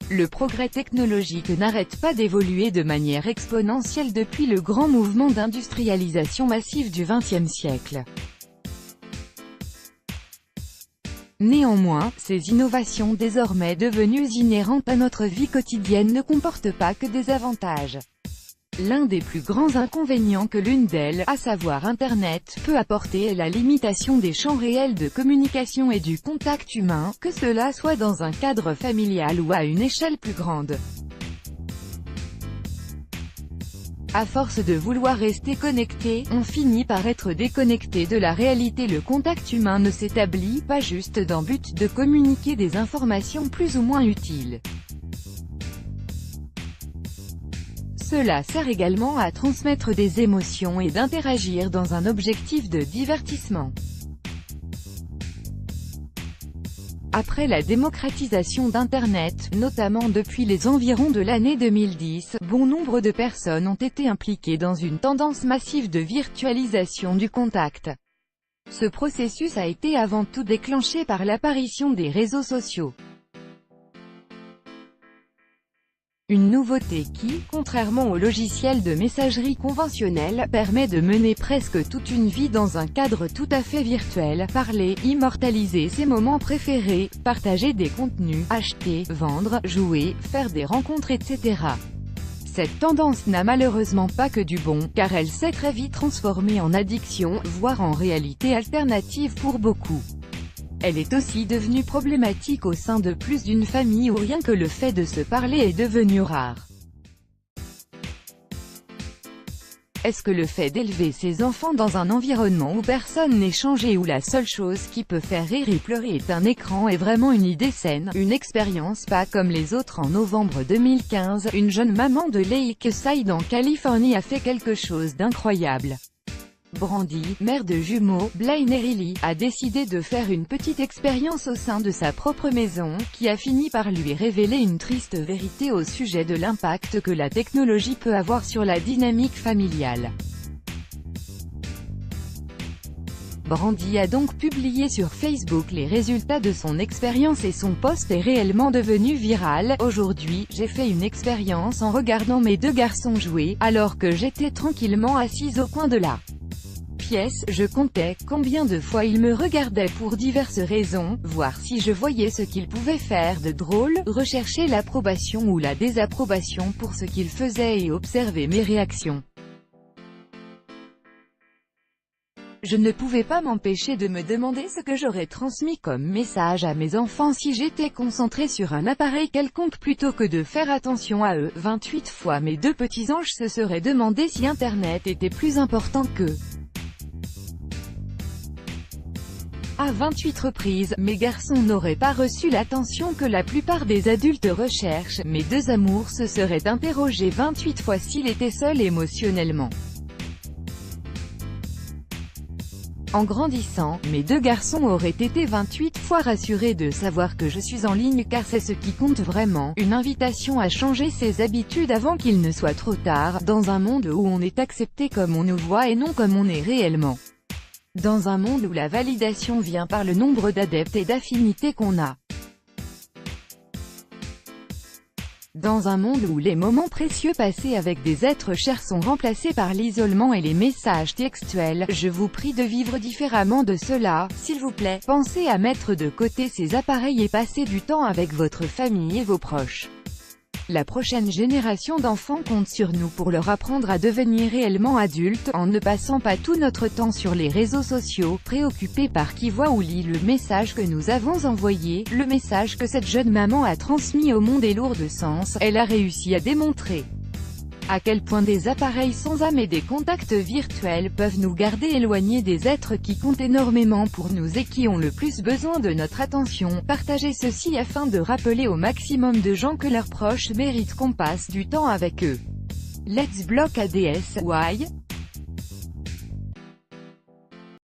Le progrès technologique n'arrête pas d'évoluer de manière exponentielle depuis le grand mouvement d'industrialisation massive du XXe siècle. Néanmoins, ces innovations désormais devenues inhérentes à notre vie quotidienne ne comportent pas que des avantages. L'un des plus grands inconvénients que l'une d'elles, à savoir Internet, peut apporter est la limitation des champs réels de communication et du contact humain, que cela soit dans un cadre familial ou à une échelle plus grande. À force de vouloir rester connecté, on finit par être déconnecté de la réalité. Le contact humain ne s'établit pas juste dans le but de communiquer des informations plus ou moins utiles. Cela sert également à transmettre des émotions et d'interagir dans un objectif de divertissement. Après la démocratisation d'Internet, notamment depuis les environs de l'année 2010, bon nombre de personnes ont été impliquées dans une tendance massive de virtualisation du contact. Ce processus a été avant tout déclenché par l'apparition des réseaux sociaux. Une nouveauté qui, contrairement aux logiciels de messagerie conventionnels, permet de mener presque toute une vie dans un cadre tout à fait virtuel, parler, immortaliser ses moments préférés, partager des contenus, acheter, vendre, jouer, faire des rencontres, etc. Cette tendance n'a malheureusement pas que du bon, car elle s'est très vite transformée en addiction, voire en réalité alternative pour beaucoup. Elle est aussi devenue problématique au sein de plus d'une famille où rien que le fait de se parler est devenu rare. Est-ce que le fait d'élever ses enfants dans un environnement où personne n'est changé, où la seule chose qui peut faire rire et pleurer est un écran, est vraiment une idée saine? Une expérience pas comme les autres. En novembre 2015, une jeune maman de Lakeside en Californie a fait quelque chose d'incroyable. Brandy, mère de jumeaux, Blaine et Riley, a décidé de faire une petite expérience au sein de sa propre maison, qui a fini par lui révéler une triste vérité au sujet de l'impact que la technologie peut avoir sur la dynamique familiale. Brandy a donc publié sur Facebook les résultats de son expérience et son post est réellement devenu viral. Aujourd'hui, j'ai fait une expérience en regardant mes deux garçons jouer, alors que j'étais tranquillement assise au coin de la pièce. Je comptais combien de fois ils me regardaient pour diverses raisons, voir si je voyais ce qu'ils pouvaient faire de drôle, rechercher l'approbation ou la désapprobation pour ce qu'ils faisaient et observer mes réactions. Je ne pouvais pas m'empêcher de me demander ce que j'aurais transmis comme message à mes enfants si j'étais concentré sur un appareil quelconque plutôt que de faire attention à eux. 28 fois mes deux petits anges se seraient demandé si Internet était plus important qu'eux. À 28 reprises, mes garçons n'auraient pas reçu l'attention que la plupart des adultes recherchent. Mes deux amours se seraient interrogés 28 fois s'ils étaient seuls émotionnellement. En grandissant, mes deux garçons auraient été 28 fois rassurés de savoir que je suis en ligne car c'est ce qui compte vraiment. Une invitation à changer ses habitudes avant qu'il ne soit trop tard, dans un monde où on est accepté comme on nous voit et non comme on est réellement. Dans un monde où la validation vient par le nombre d'adeptes et d'affinités qu'on a. Dans un monde où les moments précieux passés avec des êtres chers sont remplacés par l'isolement et les messages textuels, je vous prie de vivre différemment de cela, s'il vous plaît. Pensez à mettre de côté ces appareils et passer du temps avec votre famille et vos proches. La prochaine génération d'enfants compte sur nous pour leur apprendre à devenir réellement adultes, en ne passant pas tout notre temps sur les réseaux sociaux, préoccupés par qui voit ou lit le message que nous avons envoyé. Le message que cette jeune maman a transmis au monde est lourd de sens. Elle a réussi à démontrer à quel point des appareils sans âme et des contacts virtuels peuvent nous garder éloignés des êtres qui comptent énormément pour nous et qui ont le plus besoin de notre attention. Partagez ceci afin de rappeler au maximum de gens que leurs proches méritent qu'on passe du temps avec eux. Let's block ADS. Why?